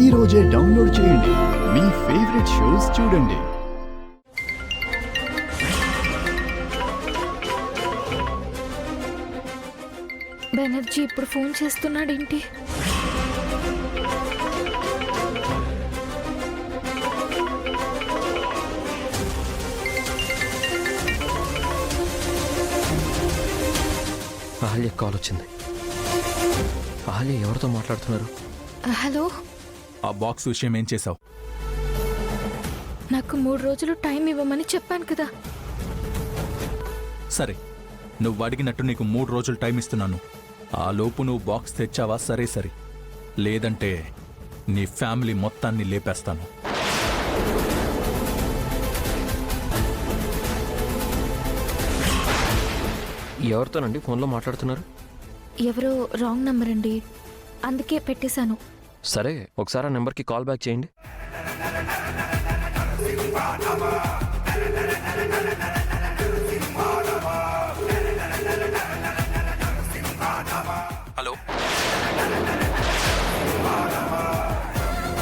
ఈ రోజే డౌన్లోడ్ చేయండి. మీ ఫేవరెట్ షోస్ చూడండి. బెనర్జీ ఇప్పుడు ఫోన్ చేస్తున్నాడేంటి? అహల్య కాల్ వచ్చింది. అహల్య ఎవరితో మాట్లాడుతున్నారు? హలో, ఆ బాక్స్ విషయం ఏం చేసావు? నాకు 3 రోజులు టైం ఇవ్వమని చెప్పాను కదా. సరే, నువ్వు అడిగినట్టు నీకు 3 రోజులు టైం ఇస్తున్నాను. ఆ లోపు నువ్వు బాక్స్ తెచ్చావా? సరే సరే, లేదంటే నీ ఫ్యామిలీ మొత్తాన్ని లేపేస్తాను. ఎవరితోనండి ఫోన్లో మాట్లాడుతున్నారు? ఎవరో రాంగ్ నంబర్ అండి, అందుకే పెట్టేశాను. సరే, ఒకసారి ఆ నెంబర్కి కాల్ బ్యాక్ చేయండి. హలో,